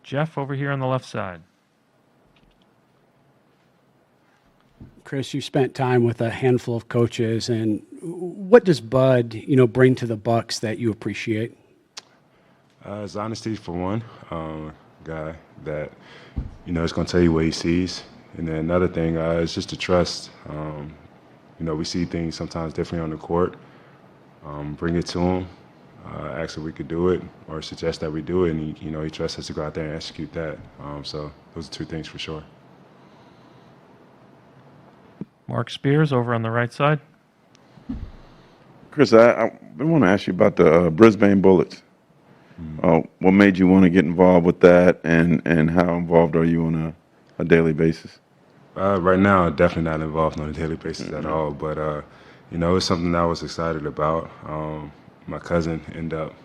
Jeff over here on the left side. Khris, you spent time with a handful of coaches, and what does Bud, bring to the Bucks that you appreciate? It's honesty for one. Guy that is going to tell you what he sees, and then another thing is just the trust. We see things sometimes differently on the court. Bring it to him, ask if we could do it, or suggest that we do it, and he trusts us to go out there and execute that. So those are two things for sure. Mark Spears over on the right side. Khris, I want to ask you about the Brisbane Bullets. What made you want to get involved with that, and how involved are you on a daily basis? Right now, definitely not involved on a daily basis at all, but it's something that I was excited about. My cousin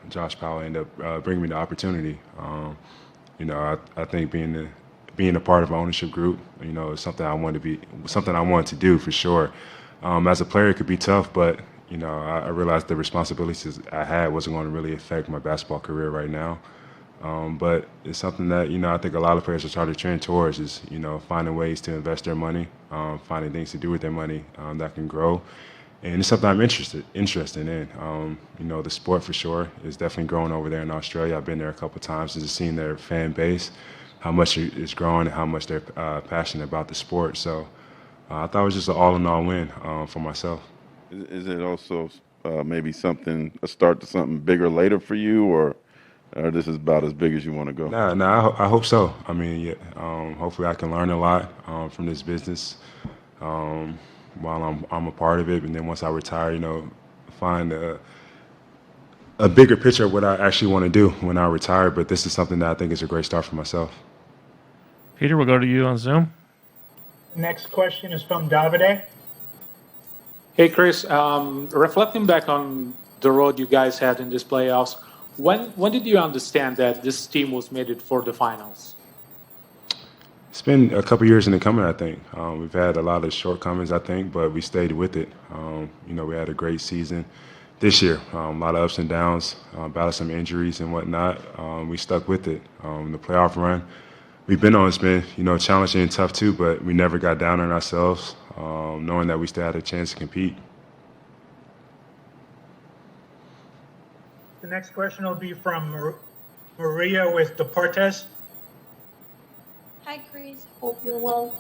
Josh Powell ended up bringing me the opportunity. I think being a part of an ownership group, is something I wanted to do for sure. As a player, it could be tough, but I realized the responsibilities I had wasn't going to really affect my basketball career right now. But it's something that I think a lot of players are trying to trend towards is finding ways to invest their money, finding things to do with their money that can grow, and it's something I'm interested in. The sport for sure is definitely growing over there in Australia. I've been there a couple of times and just seeing their fan base, how much it's growing, and how much they're passionate about the sport. So I thought it was just an all-in-all win for myself. Is it also maybe a start to something bigger later for you, or this is about as big as you want to go? No, I hope so. I mean, yeah, hopefully I can learn a lot from this business while I'm a part of it, and then once I retire, find a bigger picture of what I actually want to do when I retire. But this is something that I think is a great start for myself. Peter, we'll go to you on Zoom. Next question is from Davide. Hey, Khris. Reflecting back on the road you guys had in this playoffs, when did you understand that this team was made for the finals? It's been a couple years in the coming, I think. We've had a lot of shortcomings, I think, but we stayed with it. We had a great season this year. A lot of ups and downs, battled some injuries and whatnot. We stuck with it. The playoff run we've been on has been, challenging and tough too, but we never got down on ourselves, knowing that we still had a chance to compete. The next question will be from Maria with Deportes. Hi, Khris. Hope you're well.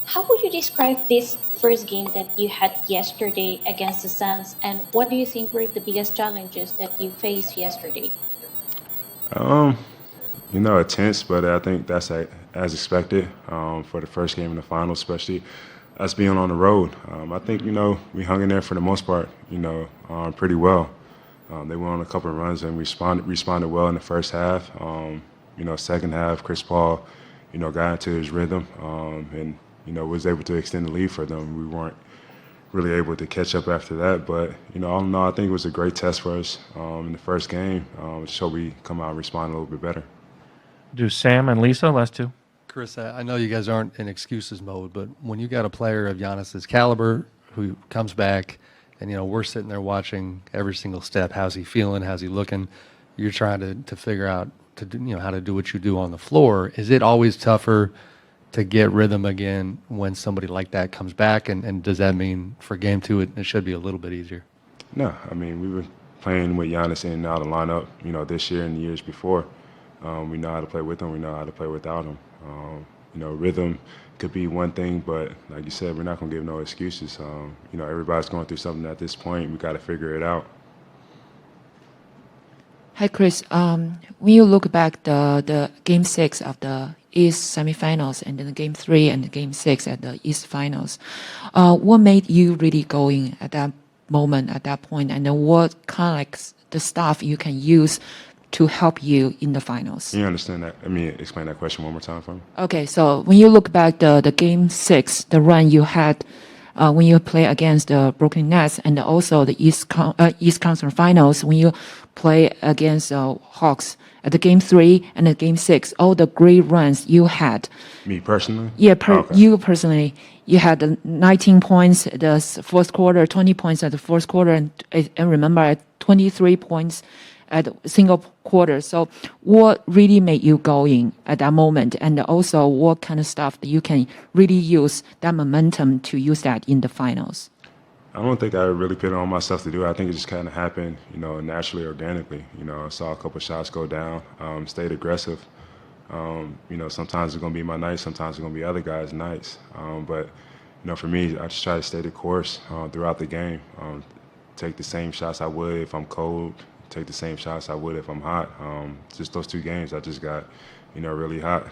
How would you describe this first game that you had yesterday against the Suns, and what do you think were the biggest challenges that you faced yesterday? Tense, but I think that's as expected for the first game in the finals, especially us being on the road. I think, we hung in there for the most part, pretty well. They went on a couple of runs and responded well in the first half. Second half, Chris Paul, got into his rhythm and, was able to extend the lead for them. We weren't really able to catch up after that. But, all in all, I think it was a great test for us in the first game. So we come out and respond a little bit better. Do Sam and Lisa, last two. Khris, I know you guys aren't in excuses mode, but when you got a player of Giannis's caliber who comes back and, we're sitting there watching every single step, how's he feeling, how's he looking, you're trying to figure out how to do what you do on the floor. Is it always tougher to get rhythm again when somebody like that comes back? And does that mean for game two it should be a little bit easier? No, I mean, we've been playing with Giannis in and out of the lineup, this year and the years before. We know how to play with him. We know how to play without him. Rhythm could be one thing, but like you said, we're not going to give no excuses. Everybody's going through something at this point. We got to figure it out. Hi, Khris. When you look back the Game 6 of the East semifinals and then Game 3 and Game 6 at the East finals, what made you really going at that moment, at that point, and then what kind of the stuff you can use to help you in the finals? Can you understand that? Explain that question one more time for me. Okay, so when you look back the Game 6, the run you had when you play against the Brooklyn Nets, and also the East Conference Finals when you play against Hawks at the Game 3 and the Game 6, all the great runs you had. Me personally? Yeah, Okay. You personally. You had 19 points at the fourth quarter, 20 points at the fourth quarter, and remember at 23 points at single quarter. So what really made you going at that moment? And also what kind of stuff that you can really use that momentum to use that in the finals? I don't think I really put it on myself to do it. I think it just kind of happened, naturally, organically. I saw a couple shots go down, stayed aggressive. Sometimes it's going to be my night, sometimes it's going to be other guys' nights. But for me, I just try to stay the course throughout the game. Take the same shots I would if I'm cold, take the same shots I would if I'm hot. Just those 2 games, I just got, really hot.